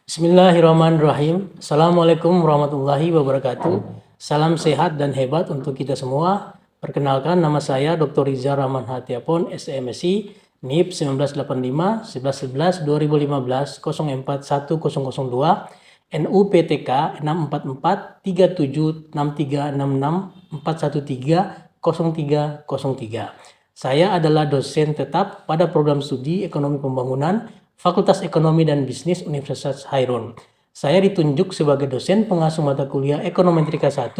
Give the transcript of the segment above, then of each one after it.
Bismillahirrahmanirrahim. Assalamualaikum warahmatullahi wabarakatuh. Salam sehat dan hebat untuk kita semua. Perkenalkan, nama saya Dr. Riza Rahman Hatiapon, SMSI, NIP 1985 11 11 2015 041002, NUPTK 644 37 63 66 413 0303. Saya adalah dosen tetap pada program studi Ekonomi Pembangunan Fakultas Ekonomi dan Bisnis Universitas Hairun. Saya ditunjuk sebagai dosen pengasuh mata kuliah Ekonometrika 1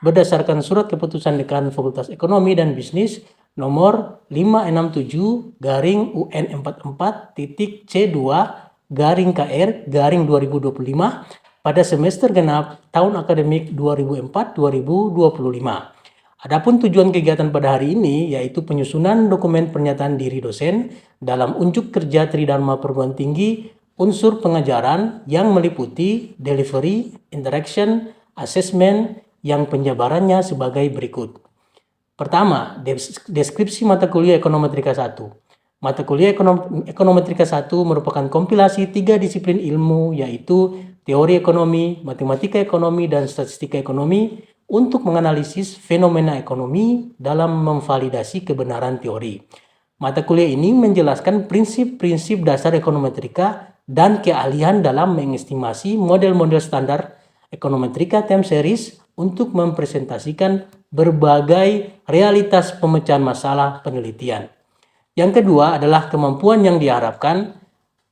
berdasarkan surat keputusan dekan Fakultas Ekonomi dan Bisnis nomor 567/UN44.C2/KR/2025 pada semester genap tahun akademik 2004-2025. Adapun tujuan kegiatan pada hari ini yaitu penyusunan dokumen pernyataan diri dosen dalam unjuk kerja Tridharma Perguruan Tinggi unsur pengajaran yang meliputi delivery, interaction, assessment yang penjabarannya sebagai berikut. Pertama, deskripsi mata kuliah Ekonometrika 1. Mata kuliah Ekonometrika 1 merupakan kompilasi 3 disiplin ilmu yaitu teori ekonomi, matematika ekonomi, dan statistika ekonomi untuk menganalisis fenomena ekonomi dalam memvalidasi kebenaran teori. Mata kuliah ini menjelaskan prinsip-prinsip dasar ekonometrika dan keahlian dalam mengestimasi model-model standar ekonometrika time series untuk mempresentasikan berbagai realitas pemecahan masalah penelitian. Yang kedua adalah kemampuan yang diharapkan.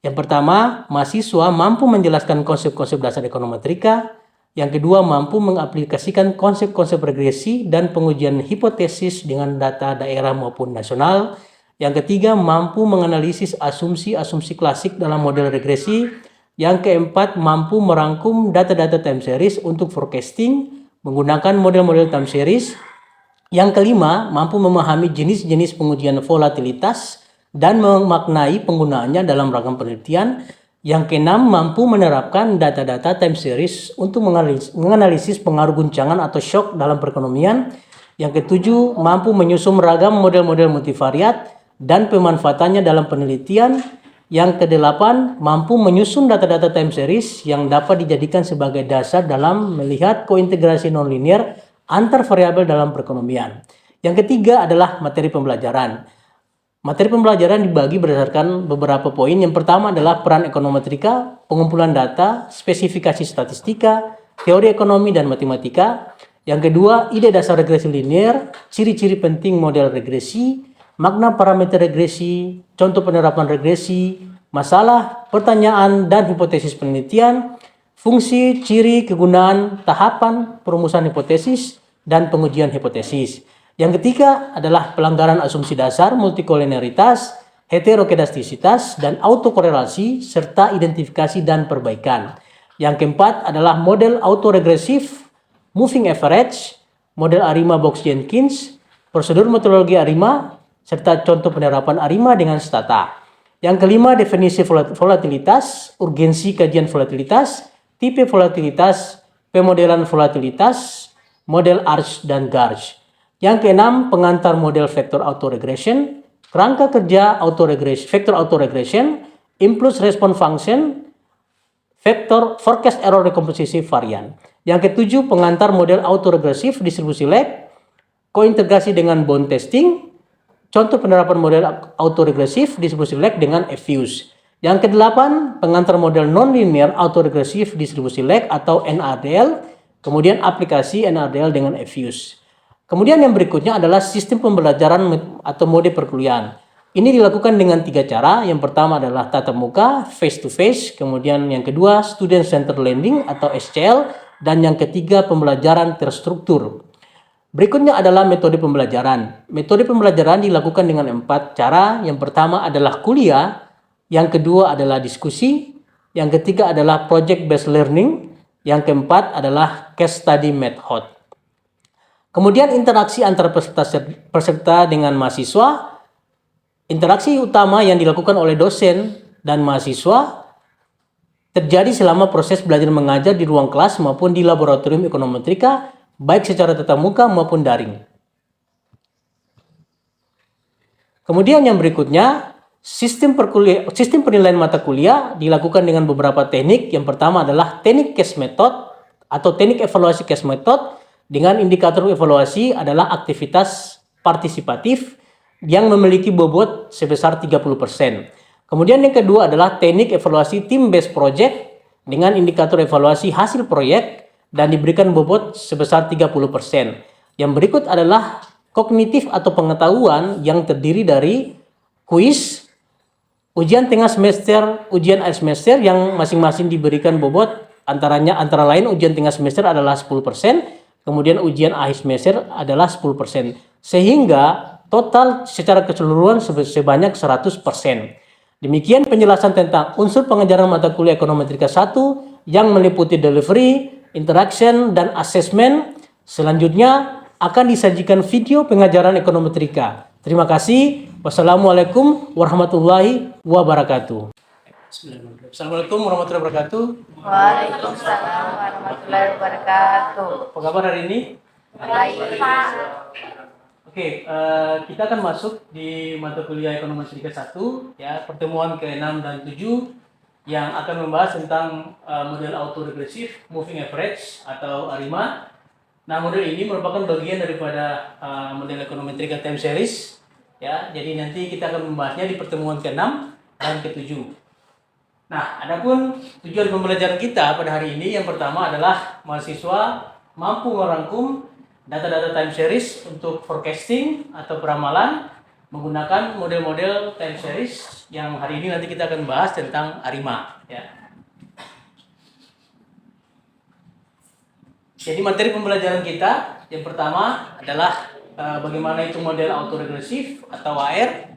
Yang pertama, mahasiswa mampu menjelaskan konsep-konsep dasar ekonometrika. Yang kedua, mampu mengaplikasikan konsep-konsep regresi dan pengujian hipotesis dengan data daerah maupun nasional. Yang ketiga, mampu menganalisis asumsi-asumsi klasik dalam model regresi. Yang keempat, mampu merangkum data-data time series untuk forecasting menggunakan model-model time series. Yang kelima, mampu memahami jenis-jenis pengujian volatilitas dan memaknai penggunaannya dalam ragam penelitian. Yang keenam, mampu menerapkan data-data time series untuk menganalisis pengaruh guncangan atau shock dalam perekonomian. Yang ketujuh, mampu menyusun ragam model-model multivariat dan pemanfaatannya dalam penelitian. Yang kedelapan, mampu menyusun data-data time series yang dapat dijadikan sebagai dasar dalam melihat kointegrasi nonlinear antar variabel dalam perekonomian. Yang ketiga adalah materi pembelajaran. Materi pembelajaran dibagi berdasarkan beberapa poin. Yang pertama adalah peran ekonometrika, pengumpulan data, spesifikasi statistika, teori ekonomi dan matematika. Yang kedua, ide dasar regresi linear, ciri-ciri penting model regresi, makna parameter regresi, contoh penerapan regresi, masalah, pertanyaan, dan hipotesis penelitian, fungsi, ciri, kegunaan, tahapan, perumusan hipotesis, dan pengujian hipotesis. Yang ketiga adalah pelanggaran asumsi dasar, multikoliniaritas, heterokedastisitas, dan autokorelasi, serta identifikasi dan perbaikan. Yang keempat adalah model autoregresif, moving average, model ARIMA Box-Jenkins, prosedur metodologi ARIMA, serta contoh penerapan ARIMA dengan stata. Yang kelima, definisi volatilitas, urgensi kajian volatilitas, tipe volatilitas, pemodelan volatilitas, model ARCH dan GARCH. Yang keenam, pengantar model vector autoregression, kerangka kerja vector autoregression, impulse response function, vector forecast error recomposition varian. Yang ketujuh, pengantar model autoregresif distribusi lag, kointegrasi dengan bound testing, contoh penerapan model autoregresif distribusi lag dengan FUSE. Yang kedelapan, pengantar model nonlinear autoregresif distribusi lag atau NRDL, kemudian aplikasi NRDL dengan FUSE. Kemudian yang berikutnya adalah sistem pembelajaran atau mode perkuliahan. Ini dilakukan dengan 3 cara. Yang pertama adalah tatap muka, face to face. Kemudian yang kedua, student centered learning atau SCL. Dan yang ketiga, pembelajaran terstruktur. Berikutnya adalah metode pembelajaran. Metode pembelajaran dilakukan dengan 4 cara. Yang pertama adalah kuliah. Yang kedua adalah diskusi. Yang ketiga adalah project based learning. Yang keempat adalah case study method. Kemudian interaksi antar peserta dengan mahasiswa. Interaksi utama yang dilakukan oleh dosen dan mahasiswa terjadi selama proses belajar mengajar di ruang kelas maupun di laboratorium ekonometrika, baik secara tatap muka maupun daring. Kemudian yang berikutnya, Sistem penilaian mata kuliah dilakukan dengan beberapa teknik. Yang pertama adalah teknik case method atau teknik evaluasi case method dengan indikator evaluasi adalah aktivitas partisipatif yang memiliki bobot sebesar 30%. Kemudian yang kedua adalah teknik evaluasi team based project dengan indikator evaluasi hasil proyek dan diberikan bobot sebesar 30%. Yang berikut adalah kognitif atau pengetahuan yang terdiri dari kuis, ujian tengah semester, ujian akhir semester yang masing-masing diberikan bobot antara lain ujian tengah semester adalah 10%, kemudian ujian akhir semester adalah 10%. Sehingga total secara keseluruhan sebanyak 100%. Demikian penjelasan tentang unsur pengajaran mata kuliah Ekonometrika 1 yang meliputi delivery, interaction, dan assessment. Selanjutnya akan disajikan video pengajaran Ekonometrika. Terima kasih. Wassalamualaikum warahmatullahi wabarakatuh. Assalamualaikum warahmatullahi wabarakatuh. Waalaikumsalam warahmatullahi wabarakatuh. Apa kabar hari ini? Baik, Pak. Oke, kita akan masuk di mata kuliah Ekonometrika 1, ya, pertemuan ke-6 dan 7 yang akan membahas tentang model autoregresif moving average atau ARIMA. Nah, model ini merupakan bagian daripada model Ekonometrika time series. Ya, jadi nanti kita akan membahasnya di pertemuan ke-6 dan ke-7. Nah, adapun tujuan pembelajaran kita pada hari ini yang pertama adalah mahasiswa mampu merangkum data-data time series untuk forecasting atau peramalan menggunakan model-model time series yang hari ini nanti kita akan bahas tentang ARIMA, ya. Jadi materi pembelajaran kita yang pertama adalah bagaimana itu model autoregresif atau AR,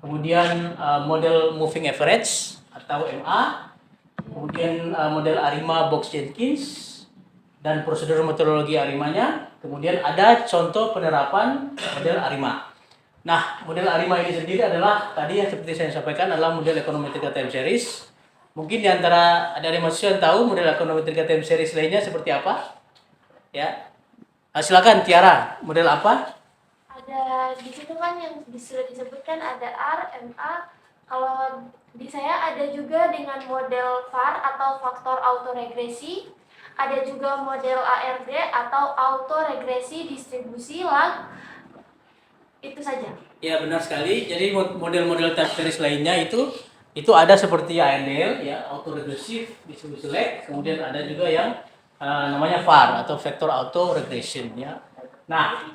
kemudian model moving average atau MA, kemudian model ARIMA Box-Jenkins dan prosedur metodologi ARIMA-nya, kemudian ada contoh penerapan model ARIMA. Nah, model ARIMA ini sendiri adalah tadi yang seperti saya sampaikan adalah model Ekonometrika time series. Mungkin di antara ada mahasiswa yang tahu model Ekonometrika time series lainnya seperti apa? Ya. Silakan Tiara, model apa? Ada di situ kan yang sudah disebutkan ada R, MA. Kalau di saya ada juga dengan model VAR atau faktor autoregresi. Ada juga model ARD atau autoregresi distribusi lag. Itu saja. Ya, benar sekali. Jadi model-model time series lainnya itu ada seperti ARDL, ya, autoregresif distribusi lag. Kemudian ada juga yang namanya VAR atau Vector Auto Regression, ya. Nah,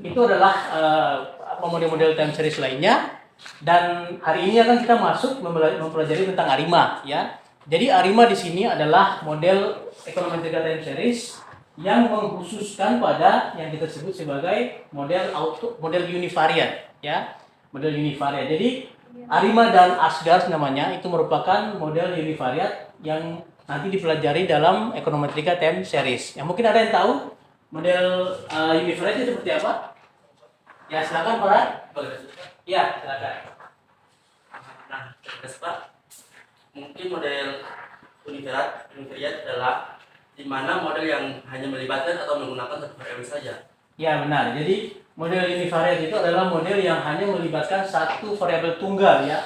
itu adalah model-model time series lainnya. Dan hari ini akan kita masuk mempelajari tentang ARIMA, ya. Jadi ARIMA di sini adalah model Ekonometrika time series yang mengkhususkan pada yang kita sebut sebagai model univariate, ya. Model univariate. Jadi ARIMA dan ASGARS namanya itu merupakan model univariate yang nanti dipelajari dalam Ekonometrika time series. Yang mungkin ada yang tahu model univariate itu seperti apa? Ya, silakan Pak. Ya, silakan. Nah, terus Pak, mungkin model univariate adalah di mana model yang hanya melibatkan atau menggunakan satu variabel saja. Ya, benar. Jadi model univariate itu adalah model yang hanya melibatkan satu variabel tunggal, ya.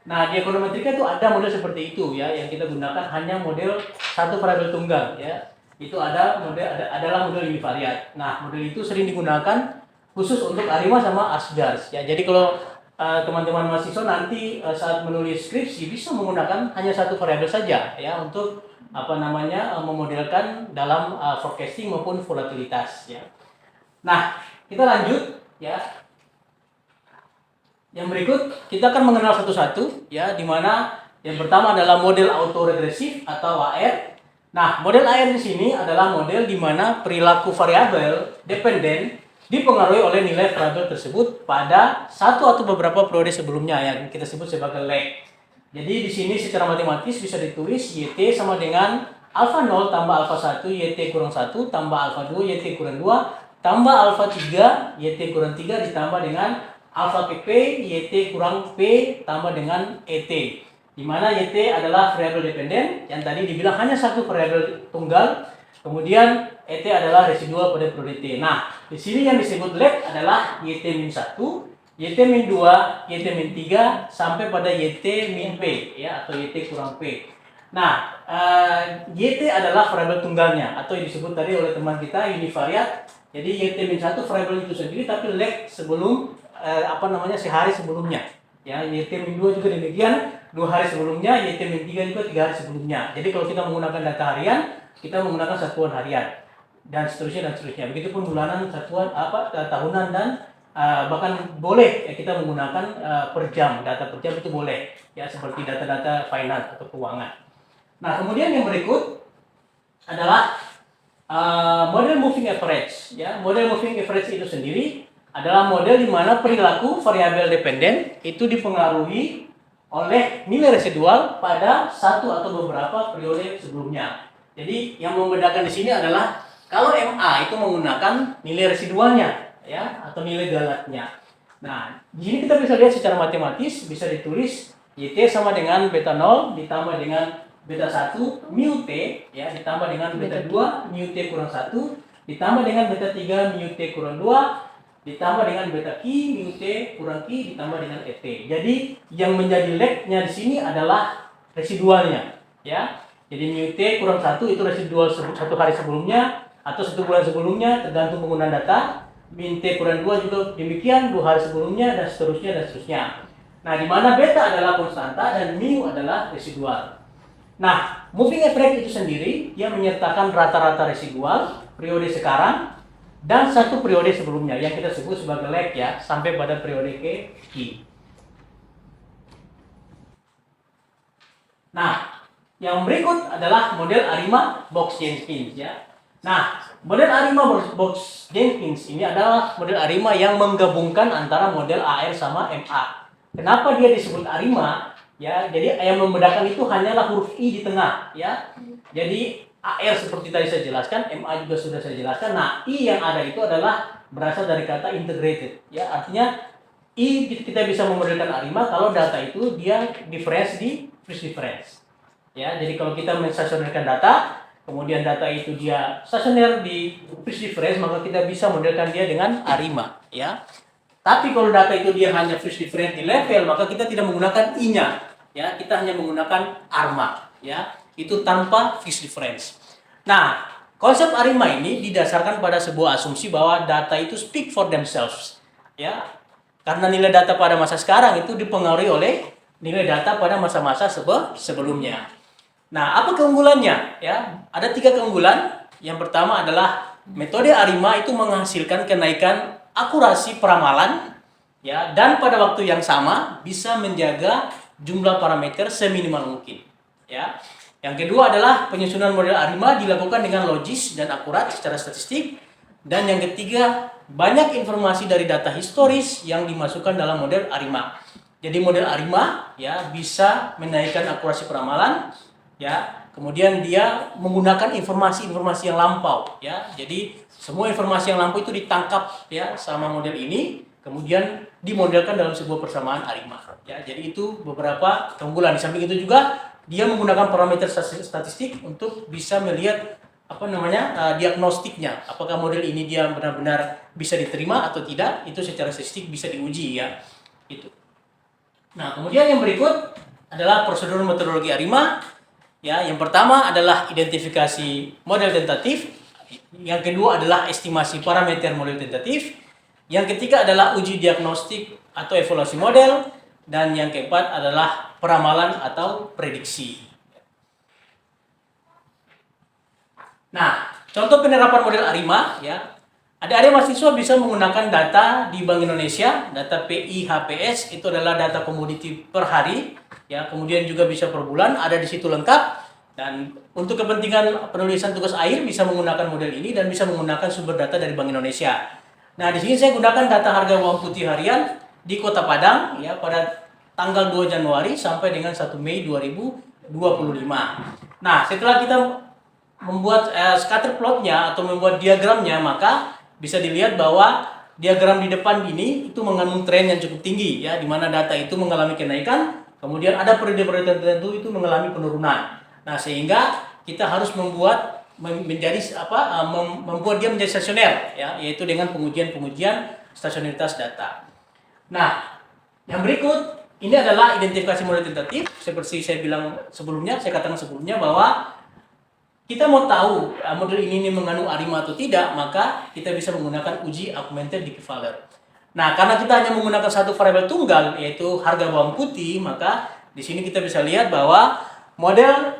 Nah, di Ekonometrika itu ada model seperti itu, ya, yang kita gunakan hanya model satu variabel tunggal, ya. Itu adalah model univariate. Nah, model itu sering digunakan khusus untuk ARIMA sama ASGARS, ya. Jadi kalau teman-teman mahasiswa nanti saat menulis skripsi bisa menggunakan hanya satu variabel saja, ya, untuk memodelkan dalam forecasting maupun volatilitas, ya. Nah, kita lanjut, ya. Yang berikut kita akan mengenal satu-satu, ya, di mana yang pertama adalah model autoregresif atau AR. Nah, model AR di sini adalah model di mana perilaku variabel dependen dipengaruhi oleh nilai variabel tersebut pada satu atau beberapa periode sebelumnya yang kita sebut sebagai lag. Jadi di sini secara matematis bisa ditulis YT sama dengan alfa 0 tambah alfa 1 YT kurang 1 tambah alfa 2 YT kurang 2 tambah alfa 3 YT kurang 3 ditambah dengan alfa PP YT kurang P tambah dengan ET. Di mana YT adalah variabel dependen yang tadi dibilang hanya satu variabel tunggal. Kemudian ET adalah residual pada periode T. Nah, di sini yang disebut lag adalah YT-1, YT-2, YT-3 sampai pada YT-P ya, atau YT kurang P. Nah, YT adalah variabel tunggalnya atau yang disebut tadi oleh teman kita univariat. Jadi YT-1 variabel itu sendiri tapi lag sebelum sehari sebelumnya. Ya, YT-2 juga demikian, 2 hari sebelumnya, YT-3 juga 3 hari sebelumnya. Jadi kalau kita menggunakan data harian, kita menggunakan satuan harian dan seterusnya. Begitupun bulanan, satuan tahunan, dan bahkan boleh ya, kita menggunakan per jam, data per jam itu boleh ya, seperti data-data finance atau keuangan. Nah, kemudian yang berikut adalah model moving average ya. Model moving average itu sendiri adalah model di mana perilaku variabel dependen itu dipengaruhi oleh nilai residual pada satu atau beberapa periode sebelumnya. Jadi yang membedakan di sini adalah kalau MA itu menggunakan nilai residualnya ya, atau nilai galatnya. Nah, di sini kita bisa lihat secara matematis, bisa ditulis YT sama dengan beta 0 ditambah dengan beta 1 mu T ya, ditambah dengan beta 2 mu T kurang 1 ditambah dengan beta 3 mu T kurang 2 ditambah dengan beta Q mu T kurang Q ditambah dengan ET. Jadi yang menjadi lag-nya di sini adalah residualnya ya. Jadi mu T kurang 1 itu residual satu hari sebelumnya atau 1 bulan sebelumnya tergantung penggunaan data. Min T kurang 2 juga demikian 2 hari sebelumnya dan seterusnya. Nah, di mana beta adalah konstanta dan mu adalah residual. Nah, moving average itu sendiri dia menyertakan rata-rata residual periode sekarang dan satu periode sebelumnya yang kita sebut sebagai lag ya, sampai pada periode ke Q. Nah, yang berikut adalah model ARIMA Box-Jenkins ya. Nah, model ARIMA Box-Jenkins ini adalah model ARIMA yang menggabungkan antara model AR sama MA. Kenapa dia disebut ARIMA? Ya, jadi yang membedakan itu hanyalah huruf I di tengah ya. Jadi AR seperti tadi saya jelaskan, MA juga sudah saya jelaskan. Nah, I yang ada itu adalah berasal dari kata integrated ya. Artinya I kita bisa memodelkan ARIMA kalau data itu dia difference di freeze difference. Ya, jadi kalau kita menstasionerkan data, kemudian data itu dia stasioner di freeze difference, maka kita bisa modelkan dia dengan ARIMA ya. Tapi kalau data itu dia hanya freeze difference di level, maka kita tidak menggunakan I-nya ya, kita hanya menggunakan ARMA ya. Itu tanpa freeze difference. Nah, konsep ARIMA ini didasarkan pada sebuah asumsi bahwa data itu speak for themselves ya. Karena nilai data pada masa sekarang itu dipengaruhi oleh nilai data pada masa-masa sebelumnya. Nah, apa keunggulannya ya? Ada 3 keunggulan. Yang pertama adalah metode ARIMA itu menghasilkan kenaikan akurasi peramalan ya, dan pada waktu yang sama bisa menjaga jumlah parameter seminimal mungkin ya. Yang kedua adalah penyusunan model ARIMA dilakukan dengan logis dan akurat secara statistik. Dan yang ketiga, banyak informasi dari data historis yang dimasukkan dalam model ARIMA. Jadi model ARIMA ya bisa menaikkan akurasi peramalan ya. Kemudian dia menggunakan informasi-informasi yang lampau ya. Jadi semua informasi yang lampau itu ditangkap ya sama model ini, kemudian dimodelkan dalam sebuah persamaan ARIMA ya. Jadi itu beberapa keunggulan. Di samping itu juga dia menggunakan parameter statistik untuk bisa melihat diagnostiknya, apakah model ini dia benar-benar bisa diterima atau tidak. Itu secara statistik bisa diuji ya. Itu. Nah, kemudian yang berikut adalah prosedur metodologi ARIMA. Ya, yang pertama adalah identifikasi model tentatif. Yang kedua adalah estimasi parameter model tentatif. Yang ketiga adalah uji diagnostik atau evaluasi model. Dan yang keempat adalah peramalan atau prediksi. Nah, contoh penerapan model ARIMA ya. Adik-adik mahasiswa bisa menggunakan data di Bank Indonesia, data PIHPS itu adalah data komoditi per hari ya, kemudian juga bisa per bulan, ada di situ lengkap. Dan untuk kepentingan penulisan tugas akhir bisa menggunakan model ini dan bisa menggunakan sumber data dari Bank Indonesia. Nah, di sini saya gunakan data harga bawang putih harian di Kota Padang ya pada tanggal 2 Januari sampai dengan 1 Mei 2025. Nah, setelah kita membuat scatter plotnya atau membuat diagramnya, maka bisa dilihat bahwa diagram di depan ini itu mengandung tren yang cukup tinggi ya, di mana data itu mengalami kenaikan, kemudian ada periode-periode tertentu itu mengalami penurunan. Nah, sehingga kita harus membuat dia menjadi stasioner ya, yaitu dengan pengujian stasioneritas data. Nah, yang berikut ini adalah identifikasi model tentatif. Seperti saya bilang sebelumnya, saya katakan sebelumnya bahwa kita mau tahu model ini mengandung ARIMA atau tidak, maka kita bisa menggunakan uji augmented equivalent. Nah, karena kita hanya menggunakan satu variabel tunggal, yaitu harga bawang putih, maka di sini kita bisa lihat bahwa model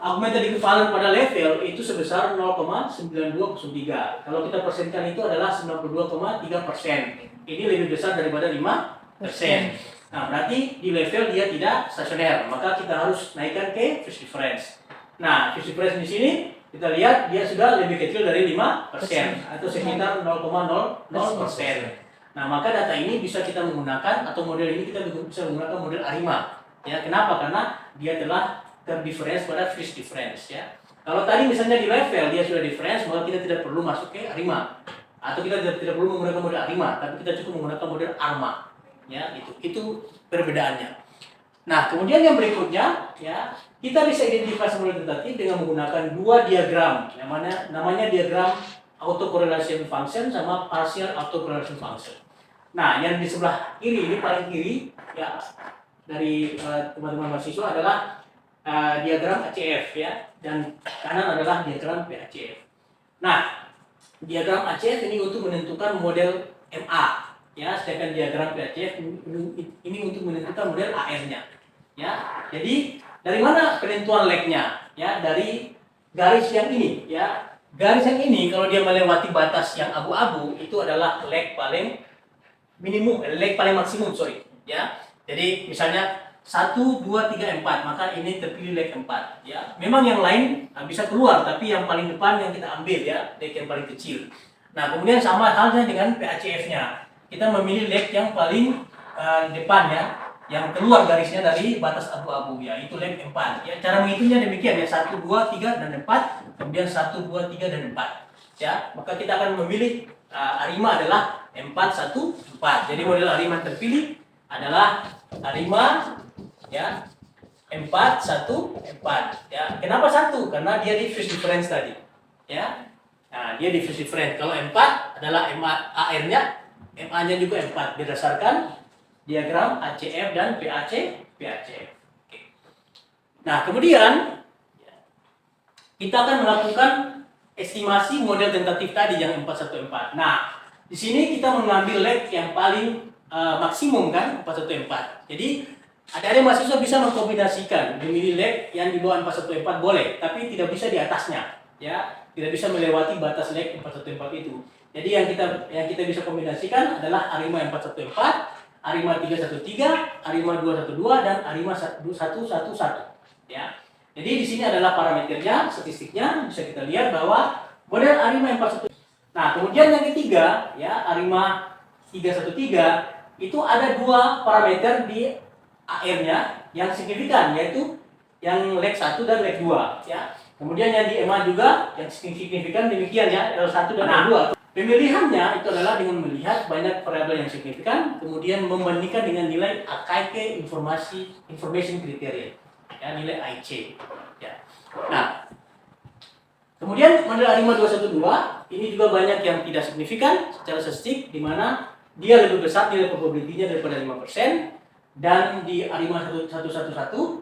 augmented equivalent pada level itu sebesar 0,9203. Kalau kita persenkan itu adalah 92,3%. Ini lebih besar daripada 5%. Nah, berarti di level dia tidak stasioner, maka kita harus naikkan ke phase difference. Nah, phase difference di sini kita lihat dia sudah lebih kecil dari 5% atau sekitar 0,00%. Nah, maka data ini bisa kita menggunakan atau model ini kita bisa menggunakan model ARIMA. Ya, kenapa? Karena dia telah terdifference pada phase difference ya. Kalau tadi misalnya di level dia sudah difference, maka kita tidak perlu masuk ke ARIMA. Atau kita tidak perlu menggunakan model ARIMA, tapi kita cukup menggunakan model ARMA. Ya, itu perbedaannya. Nah, kemudian yang berikutnya ya, kita bisa identifikasi model tentatif dengan menggunakan dua diagram. Yang mana namanya diagram autocorrelation function sama partial autocorrelation function. Nah, yang di sebelah kiri ini paling kiri ya dari teman-teman mahasiswa adalah diagram ACF ya, dan kanan adalah diagram PACF. Nah, diagram ACF ini untuk menentukan model MA ya, sedangkan diagram PACF ini untuk menentukan model AR-nya ya. Jadi dari mana penentuan lag-nya ya? Dari garis yang ini ya. Garis yang ini kalau dia melewati batas yang abu-abu itu adalah lag paling minimum, lag paling maksimum ya. Jadi misalnya 1, 2, 3, 4, maka ini terpilih leg 4 ya. Memang yang lain bisa keluar, tapi yang paling depan yang kita ambil ya, leg yang paling kecil. Nah, kemudian sama halnya dengan PACF-nya. Kita memilih leg yang paling depan ya, yang keluar garisnya dari batas abu-abu ya, itu leg 4 ya. Cara menghitungnya demikian ya, 1, 2, 3 dan 4, kemudian 1, 2, 3 dan 4 ya. Maka kita akan memilih ARIMA adalah 4, 1, 4. Jadi model ARIMA yang terpilih adalah ARIMA ya 4, 1, 4 ya. Kenapa 1? Karena dia di phase difference tadi ya. Nah, dia di phase difference. Kalau 4 adalah AR-nya, MA-nya juga 4 berdasarkan diagram ACF dan PACF. Oke. Nah, kemudian kita akan melakukan estimasi model tentatif tadi yang 414. Nah, di sini kita mengambil lag yang paling maksimum kan, 414. Jadi ada mahasiswa bisa mengkombinasikan memilih lag yang di bawah 414 boleh, tapi tidak bisa di atasnya ya, tidak bisa melewati batas lag 414 itu. Jadi yang kita bisa kombinasikan adalah ARIMA 414, ARIMA 313, ARIMA 212 dan ARIMA 111 ya. Jadi di sini adalah parameternya, statistiknya bisa kita lihat bahwa model ARIMA 414. Nah, kemudian yang ketiga ya, ARIMA 313 itu ada dua parameter di AR-nya yang signifikan, yaitu yang leg 1 dan leg 2 ya. Kemudian yang di MA juga yang signifikan demikian ya, L1 dan L2. Pemilihannya itu adalah dengan melihat banyak variabel yang signifikan, kemudian membandingkan dengan nilai AKK information criteria ya, nilai IC ya. Nah, kemudian model ARIMA 212 ini juga banyak yang tidak signifikan secara statistik, di mana dia lebih besar nilai probability-nya daripada 5%. Dan di ARIMA 111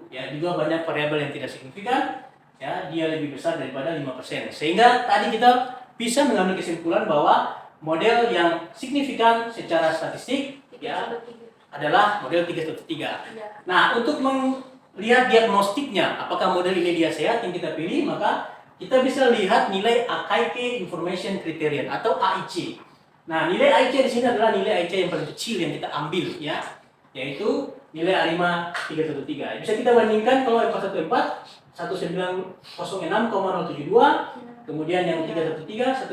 ya juga banyak variabel yang tidak signifikan ya, dia lebih besar daripada 5%. Sehingga tadi kita bisa mengambil kesimpulan bahwa model yang signifikan secara statistik ya adalah model 313. Nah, untuk melihat diagnostiknya apakah model ini dia sehat yang kita pilih, maka kita bisa lihat nilai AKK information criterion atau AIC. Nah, nilai AIC di sini adalah nilai AIC yang paling kecil yang kita ambil ya, yaitu nilai ARIMA 313. Bisa kita bandingkan kalau 414 1906,072, kemudian yang 313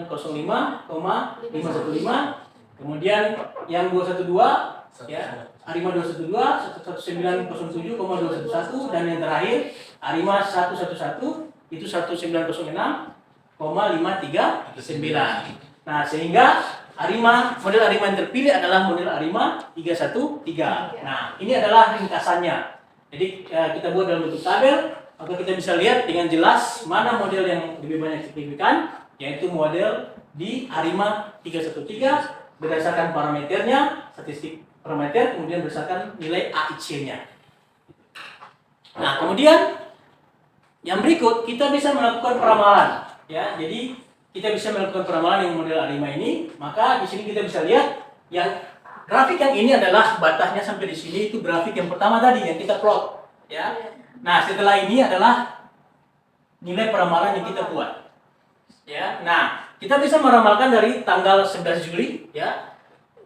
1905,515, kemudian yang 212 ya, ARIMA 212 1907,211, dan yang terakhir ARIMA 111 itu 1906,539. Nah, sehingga model ARIMA yang terpilih adalah model ARIMA 313. Nah, ini adalah ringkasannya. Jadi kita buat dalam bentuk tabel, maka kita bisa lihat dengan jelas mana model yang lebih banyak signifikan, yaitu model di ARIMA 313 berdasarkan parameternya, statistik parameter, kemudian berdasarkan nilai AIC-nya. Nah, kemudian yang berikut kita bisa melakukan peramalan, ya. Jadi kita bisa melakukan peramalan yang model ARIMA ini. Maka di sini kita bisa lihat yang grafik yang ini adalah batasnya sampai di sini, itu grafik yang pertama tadi yang kita plot, ya. Nah, setelah ini adalah nilai peramalan yang kita buat, ya. Nah, kita bisa meramalkan dari tanggal 11 Juli, ya,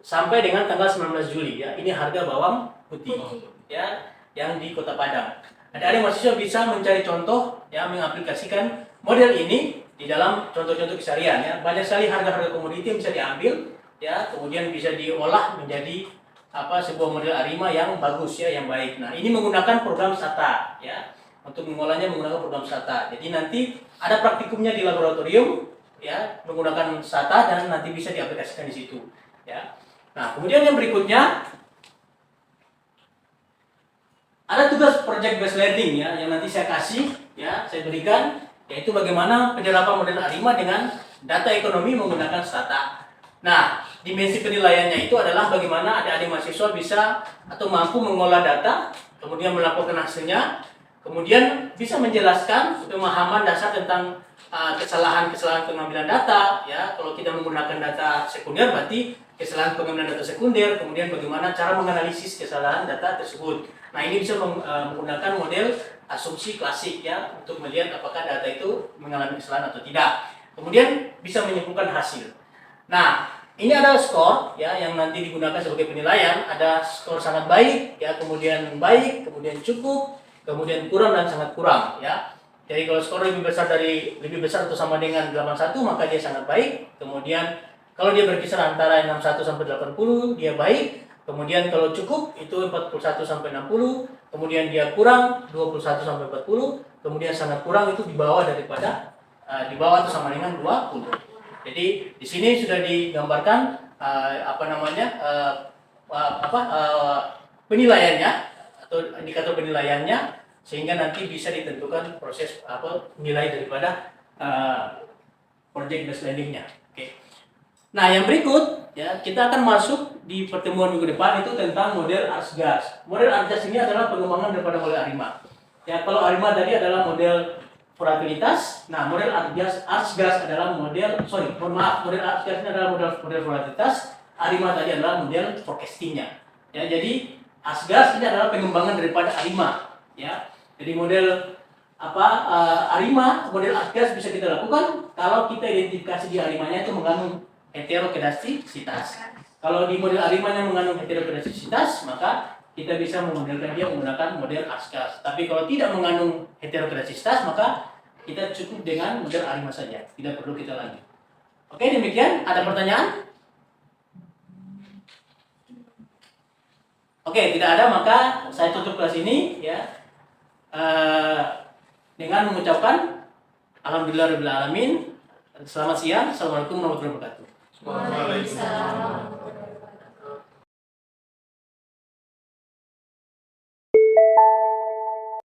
sampai dengan tanggal 19 Juli, ya. Ini harga bawang putih, ya, yang di Kota Padang. Adik-adik mahasiswa bisa mencari contoh, ya, mengaplikasikan model ini di dalam contoh-contoh keseharian, ya. Banyak sekali harga-harga komoditi yang bisa diambil, ya, kemudian bisa diolah menjadi sebuah model ARIMA yang bagus, ya, yang baik. Nah, ini menggunakan program SATA, ya. Untuk mengolahnya menggunakan program SATA. Jadi nanti ada praktikumnya di laboratorium, ya, menggunakan SATA dan nanti bisa diaplikasikan di situ, ya. Nah, kemudian yang berikutnya ada tugas project based learning, ya, yang nanti saya kasih, ya, saya berikan, yaitu bagaimana penerapan model ARIMA dengan data ekonomi menggunakan SATA. Nah, dimensi penilaiannya itu adalah bagaimana adik-adik mahasiswa bisa atau mampu mengolah data, kemudian melaporkan hasilnya, kemudian bisa menjelaskan pemahaman dasar tentang kesalahan-kesalahan pengambilan data, ya. Kalau kita menggunakan data sekunder berarti kesalahan pengambilan data sekunder, kemudian bagaimana cara menganalisis kesalahan data tersebut. Nah, ini bisa menggunakan model asumsi klasik, ya, untuk melihat apakah data itu mengalami kesalahan atau tidak. Kemudian bisa menyimpulkan hasil. Nah, ini ada skor, ya, yang nanti digunakan sebagai penilaian. Ada skor sangat baik, ya, kemudian baik, kemudian cukup, kemudian kurang dan sangat kurang, ya. Jadi kalau skor lebih besar atau sama dengan 81 maka dia sangat baik. Kemudian kalau dia berkisar antara 61 sampai 80 dia baik. Kemudian kalau cukup itu 41 sampai 60, kemudian dia kurang 21 sampai 40, kemudian sangat kurang itu di bawah atau sama dengan 20. Jadi di sini sudah digambarkan penilaiannya atau indikator penilaiannya, sehingga nanti bisa ditentukan proses nilai daripada project based learning-nya. Oke. Nah, yang berikut, ya, kita akan masuk di pertemuan minggu depan itu tentang model ARSGAS. Model ARSGAS ini adalah pengembangan daripada model ARIMA. Ya, kalau ARIMA tadi adalah model volatilitas. Nah, model ARSGAS adalah model ARSGAS ini adalah model volatilitas. ARIMA tadi adalah model forecasting-nya. Ya, jadi ARSGAS ini adalah pengembangan daripada ARIMA, ya. Jadi model ARIMA, model ARSGAS bisa kita lakukan kalau kita identifikasi di ARIMA-nya itu mengandung heterokedastisitas. Kalau di model ARIMA-nya mengandung heterokedastisitas, maka kita bisa memodelkan dia menggunakan model ARSGAS. Tapi kalau tidak mengandung heterokedastisitas, maka kita cukup dengan model ARIMA saja, tidak perlu kita lanjut. Oke, demikian. Ada pertanyaan? Oke, tidak ada, maka saya tutup kelas ini, ya, dengan mengucapkan alhamdulillahirabbil alamin. Selamat siang. Assalamualaikum warahmatullahi wabarakatuh. Waalaikumsalam.